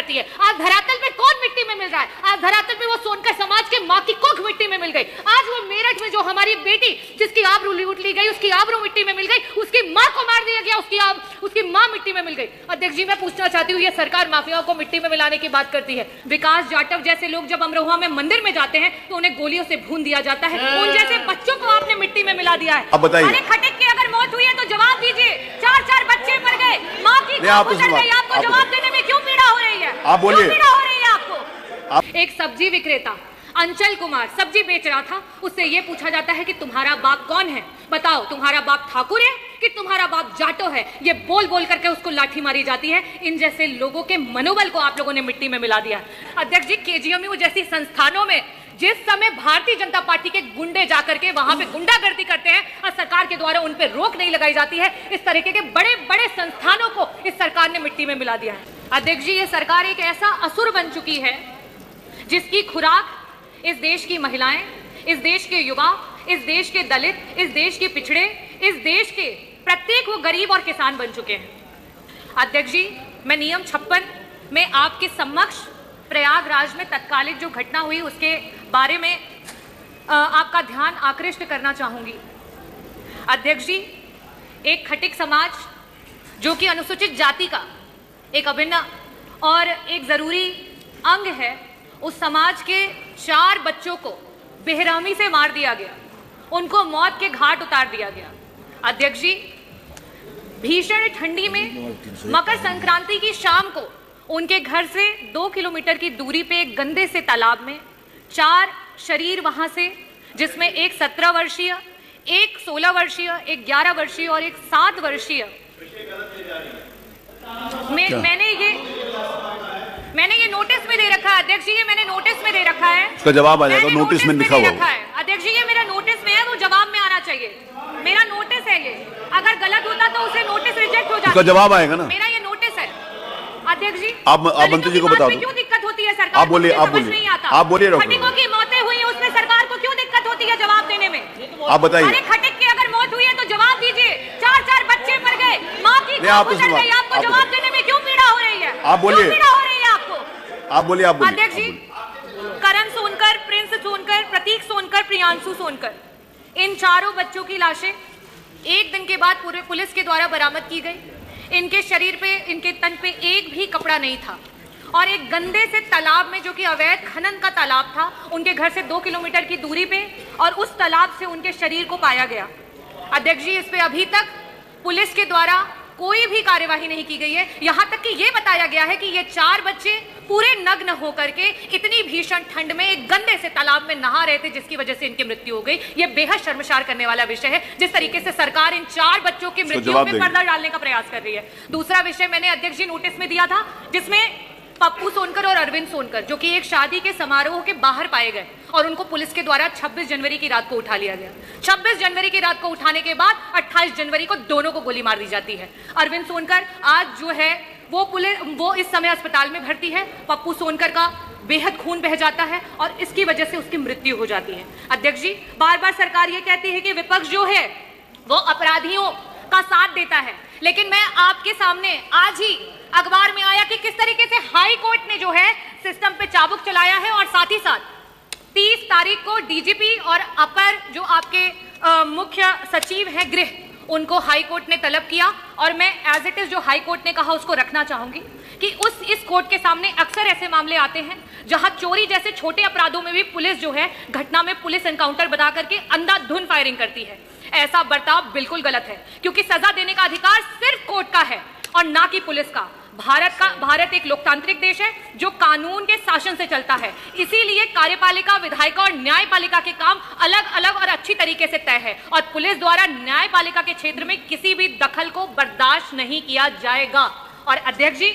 करती है। आज धरातल पे कौन मिट्टी में मिल रहा है? आज धरातल पे वो सोनकर समाज के माँ की कोख मिट्टी में मिल गई। आज वो मेरठ में जो हमारी बेटी जिसकी आबरू लूट ली गई, उसकी आबरू मिट्टी में मिल गई, उसकी माँ को मार दिया गया, उसकी माँ मिट्टी में मिल गई। अध्यक्ष जी, मैं पूछना चाहती हूँ, ये सरकार माफियाओं को मिट्टी में मिलाने की बात करती है। विकास जाटव जैसे लोग जब अमरोहा में मंदिर में जाते हैं तो उन्हें गोलियों से भून दिया जाता है। उन जैसे बच्चों को आपने मिट्टी में मिला दिया है। अब बताइए, अरे खटिक की अगर मौत हुई है तो जवाब दीजिए। 4 बच्चे मर गए, माँ की गुजर गई, आपको जवाब देने में क्यों पीड़ा हो रही है? आप बोलिए, पीड़ा हो रही है आपको? एक सब्जी विक्रेता अंचल कुमार सब्जी बेच रहा था, उससे यह पूछा जाता है कि तुम्हारा बाप कौन है? बताओ, तुम्हारा बाप ठाकुर है कि तुम्हारा बाप जाटो है? ये बोल बोल करके उसको लाठी मारी जाती है। इन जैसे लोगों के मनोबल को आप लोगों ने मिट्टी में मिला दिया। अध्यक्ष जी, केजीएमयू जैसी संस्थानों में जिस समय भारतीय जनता पार्टी के गुंडे जाकर के वहां पे गुंडागर्दी करते हैं और सरकार के द्वारा उन पे रोक नहीं लगाई जाती है, इस तरीके के बड़े बड़े संस्थानों को इस सरकार ने मिट्टी में मिला दिया है। अध्यक्ष जी, ये सरकार एक ऐसा असुर बन चुकी है जिसकी खुराक इस देश की महिलाएं, इस देश के युवा, इस देश के दलित, इस देश के पिछड़े, इस देश के प्रत्येक वो गरीब और किसान बन चुके हैं। अध्यक्ष जी, मैं नियम 56 में आपके समक्ष प्रयागराज में तत्कालिक जो घटना हुई उसके बारे में आपका ध्यान आकृष्ट करना चाहूंगी। अध्यक्ष जी, एक खटिक समाज जो कि अनुसूचित जाति का एक अभिन्न और एक जरूरी अंग है, उस समाज के 4 बच्चों को बेरहमी से मार दिया गया, उनको मौत के घाट उतार दिया गया। अध्यक्ष जी, भीषण ठंडी में मकर संक्रांति की शाम को उनके घर से 2 किलोमीटर की दूरी पे एक गंदे से तालाब में 4 शरीर वहां से, जिसमें एक 17 वर्षीय, एक 16 वर्षीय, एक 11 वर्षीय और एक 7 वर्षीय, मैंने ये नोटिस में दे रखा है। अध्यक्ष जी, ये मैंने नोटिस में दे रखा है, इसका जवाब आ जाएगा, नोटिस में लिखा हुआ है। अध्यक्ष जी, ये मेरा नोटिस में है, वो जवाब में आना चाहिए। मेरा नोटिस है ये, अगर गलत होता तो उसे नोटिस रिजेक्ट हो जाता। इसका जवाब आएगा ना? मेरा ये नोटिस है। अध्यक्ष जी, आप मंत्री जी को बता दो। क्यों दिक्कत होती है सरकार? आप बोलिए, आप बोलिए, आप बोलिए। खटिकों की मौतें हुई है, उसमें सरकार को क्यों दिक्कत होती है जवाब देने में? आप बताइए। अरे खटिक की अगर मौत हुई है तो जवाब दीजिए। 4 बच्चे मर गए, माँ की गुजर गई, आपको जवाब देने में क्यों पीड़ा हो रही है? आप बोलिए, पीड़ा हो रही है आपको? आप बोलिए, आप बोलिए। अध्यक्ष जी, करण सोनकर, प्रिंस सोनकर, प्रतीक सोनकर, प्रियांशु सोनकर, इन 4 बच्चों की लाशें 1 दिन के बाद पूरे पुलिस के द्वारा बरामद की गई। इनके शरीर पे, इनके तन पे एक भी कपड़ा नहीं था और एक गंदे से तालाब में, जो कि अवैध खनन का तालाब था, उनके घर से 2 किलोमीटर की दूरी पे, और उस तालाब से उनके शरीर को पाया गया। अध्यक्ष जी, इस पे अभी तक पुलिस के द्वारा कोई भी कार्यवाही नहीं की गई है। यहां तक कि यह बताया गया है कि ये 4 बच्चे पूरे नग्न होकर के इतनी भीषण ठंड में एक गंदे से तालाब में नहा रहे थे, जिसकी वजह से इनकी मृत्यु हो गई। यह बेहद शर्मसार करने वाला विषय है, जिस तरीके से सरकार इन 4 बच्चों की मृत्यु में पर्दा डालने का प्रयास कर रही है। दूसरा विषय मैंने अध्यक्ष जी नोटिस में दिया था, जिसमें पप्पू सोनकर और अरविंद सोनकर, जो कि एक शादी के समारोह के बाहर पाए गए और उनको पुलिस के द्वारा 26 जनवरी की रात को उठा लिया गया। 26 जनवरी की रात को उठाने के बाद 28 जनवरी को दोनों को गोली मार दी जाती है। अरविंद सोनकर आज जो है वो इस समय अस्पताल में भर्ती है। पप्पू सोनकर का बेहद खून बह जाता है और इसकी वजह से उसकी मृत्यु हो जाती है। अध्यक्ष जी, बार बार सरकार ये कहती है कि विपक्ष जो है वो अपराधियों का साथ देता है, लेकिन मैं आपके सामने आज ही अखबार में आया कि किस तरीके से हाई कोर्ट ने जो है सिस्टम पे चाबुक चलाया है, और साथ ही साथ 30 तारीख को डीजीपी और अपर जो आपके मुख्य सचिव हैं गृह, उनको हाई कोर्ट ने तलब किया। और मैं एज इट इज जो हाई कोर्ट ने कहा उसको रखना चाहूंगी कि इस कोर्ट के सामने अक्सर ऐसे मामले आते हैं जहां चोरी जैसे छोटे अपराधों में भी पुलिस जो है घटना में पुलिस एनकाउंटर बता करके अंधाधुंध फायरिंग करती है। ऐसा बर्ताव बिल्कुल गलत है, क्योंकि सजा देने का अधिकार सिर्फ कोर्ट का है और ना कि पुलिस का। भारत एक लोकतांत्रिक देश है जो कानून के शासन से चलता है, इसीलिए कार्यपालिका, विधायिका और न्यायपालिका के काम अलग अलग और अच्छी तरीके से तय है, और पुलिस द्वारा न्यायपालिका के क्षेत्र में किसी भी दखल को बर्दाश्त नहीं किया जाएगा। और अध्यक्ष जी,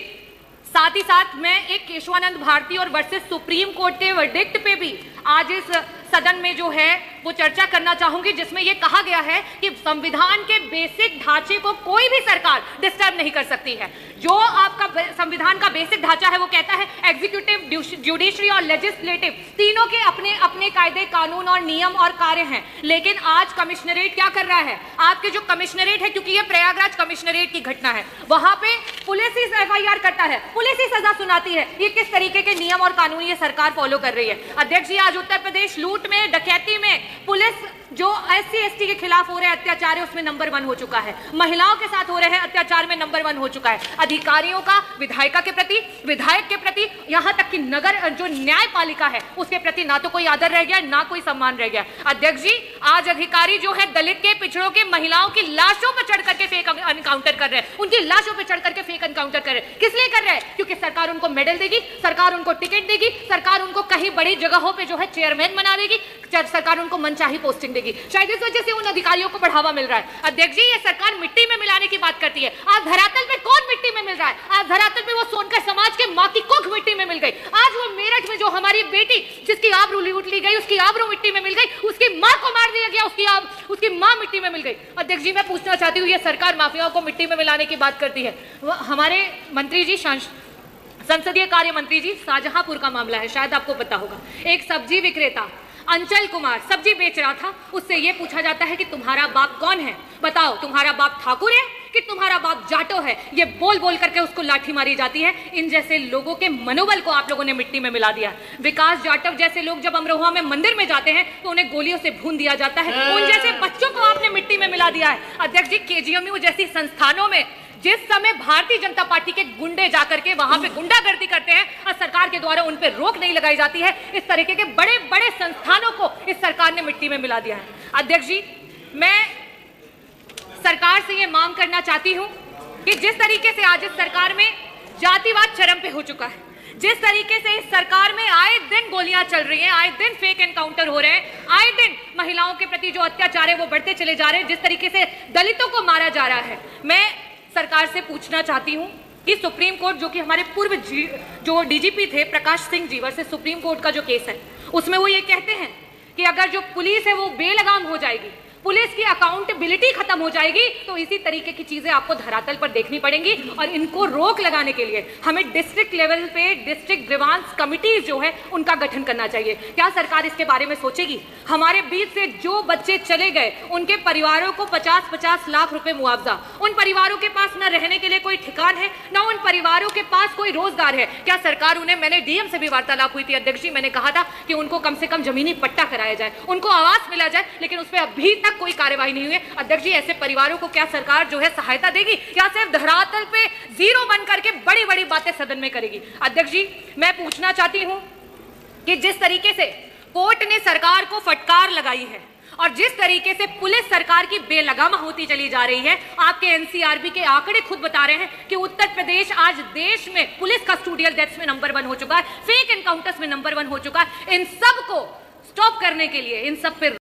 साथ ही साथ मैं एक केशवानंद भारती और वर्सेस सुप्रीम कोर्ट के वर्डिक्ट पे भी आज इस सदन में जो है वो चर्चा करना चाहूंगी जिसमें यह कहा गया है कि संविधान के बेसिक ढांचे को कोई भी सरकार डिस्टर्ब नहीं कर सकती है। जो आपका संविधान का बेसिक ढांचा है वो कहता है एग्जीक्यूटिव, जुडिशरी और लेजिस्लेटिव तीनों के अपने अपने कायदे, कानून और नियम और कार्य हैं। लेकिन आज कमिश्नरेट क्या कर रहा है? आपके जो कमिश्नरेट है, क्योंकि ये प्रयागराज कमिश्नरेट की घटना है, वहां पे पुलिस ही एफआईआर करता है, पुलिस ही सजा सुनाती है। ये किस तरीके के नियम और कानून ये सरकार फॉलो कर रही है? अध्यक्ष जी, आज उत्तर प्रदेश लूट में, डकैती में पुलिस जो एससी एसटी के खिलाफ हो रहे अत्याचार है उसमें नंबर 1 हो चुका है। महिलाओं के साथ हो रहे हैं अत्याचार में नंबर 1 हो चुका है। अधिकारियों का विधायिका के प्रति, विधायक के प्रति, यहां तक कि नगर जो न्यायपालिका है उसके प्रति ना तो कोई आदर रह गया, ना कोई सम्मान रह गया। अध्यक्ष जी, आज अधिकारी जो है दलित के, पिछड़ों के, महिलाओं की लाशों पर चढ़ करके फेक एनकाउंटर कर रहे हैं, उनकी लाशों पर चढ़ करके फेक एनकाउंटर कर रहे हैं। किस लिए कर रहे हैं? क्योंकि सरकार उनको मेडल देगी, सरकार उनको टिकट देगी, सरकार उनको कहीं बड़ी जगहों पर जो है चेयरमैन बना देगी, सरकार उनको मनचाही पोस्टिंग देगी। शायद इस वजह से उन अधिकारियों को बढ़ावा मिल रहा है। अध्यक्ष जी, ये सरकार मिट्टी में मिलाने की बात करती है। आज धरातल पे कौन मिट्टी में मिल रहा है? आज धरातल पे वो सोनकर समाज के मां की कुख मिट्टी में मिल गई। आज वो मेरठ में जो हमारी बेटी जिसकी आबरू लूट ली गई, उसकी आबरू मिट्टी में मिल गई, उसकी मां को मार दिया गया, उसकी मां मिट्टी में मिल गई। अध्यक्ष जी, मैं पूछना चाहती हूँ, ये सरकार माफियाओं को मिट्टी में मिलाने की बात करती है। हमारे मंत्री जी, संसदीय कार्य मंत्री जी, शाहजहांपुर का मामला है, शायद आपको पता होगा। एक सब्जी विक्रेता अंचल कुमार सब्जी बेच रहा था, उससे यह पूछा जाता है कि तुम्हारा बाप कौन है? बताओ, तुम्हारा बाप ठाकुर है कि तुम्हारा बाप जाटो है? ये बोल बोल करके उसको लाठी मारी जाती है। इन जैसे लोगों के मनोबल को आप लोगों ने मिट्टी में मिला दिया। विकास जाटव जैसे लोग जब अमरोहा में मंदिर में जाते हैं तो उन्हें गोलियों से भून दिया जाता है। उन जैसे बच्चों को आपने मिट्टी में मिला दिया है। अध्यक्ष जी, केजीएमयू जैसी संस्थानों में जिस समय भारतीय जनता पार्टी के गुंडे जाकर के वहां पे गुंडागर्दी करते हैं और सरकार के द्वारा उन पे रोक नहीं लगाई जाती है, इस तरीके के बड़े बड़े संस्थानों को इस सरकार ने मिट्टी में मिला दिया है। अध्यक्ष जी, मैं सरकार से ये मांग करना चाहती हूं कि जिस तरीके से आज इस सरकार में जातिवाद चरम पे हो चुका है, जिस तरीके से इस सरकार में आए दिन गोलियां चल रही हैं, आए दिन फेक एनकाउंटर हो रहे हैं, आए दिन महिलाओं के प्रति जो अत्याचार है वो बढ़ते चले जा रहे हैं, जिस तरीके से दलितों को मारा जा रहा है, मैं सरकार से पूछना चाहती हूं कि सुप्रीम कोर्ट, जो कि हमारे पूर्व जो डीजीपी थे Prakash Singh ji versus supreme court का जो केस है, उसमें वो ये कहते हैं कि अगर जो पुलिस है वो बेलगाम हो जाएगी, पुलिस की अकाउंटेबिलिटी खत्म हो जाएगी, तो इसी तरीके की चीजें आपको धरातल पर देखनी पड़ेंगी। और इनको रोक लगाने के लिए हमें डिस्ट्रिक्ट लेवल पे डिस्ट्रिक्ट ग्रीवांस कमिटीज जो है उनका गठन करना चाहिए। क्या सरकार इसके बारे में सोचेगी? हमारे बीच से जो बच्चे चले गए उनके परिवारों को 50-50 लाख रुपए मुआवजा, उन परिवारों के पास न रहने के लिए कोई ठिकान है, न उन परिवारों के पास कोई रोजगार है। क्या सरकार उन्हें, मैंने डीएम से भी वार्तालाप हुई थी अध्यक्ष जी, मैंने कहा था कि उनको कम से कम जमीनी पट्टा कराया जाए, उनको आवास मिला जाए, लेकिन उस पर अभी तक कोई कार्यवाही नहीं हुई है। अध्यक्ष जी, ऐसे परिवारों को क्या सरकार जो है सहायता देगी, या सिर्फ धरातल पे जीरो बन करके बड़ी बड़ी बातें सदन में करेगी? अध्यक्ष जी, मैं पूछना चाहती हूं कि जिस तरीके से कोर्ट ने सरकार को फटकार लगाई है और जिस तरीके से पुलिस सरकार की बेलगाम होती चली जा रही है, आपके एनसीआरबी के आंकड़े खुद बता रहे हैं कि उत्तर प्रदेश आज देश में पुलिस कस्टोडियल डेथ्स में नंबर 1 हो चुका है, फेक एनकाउंटर्स में नंबर 1 हो चुका है। इन सब को स्टॉप करने के लिए, इन सब पे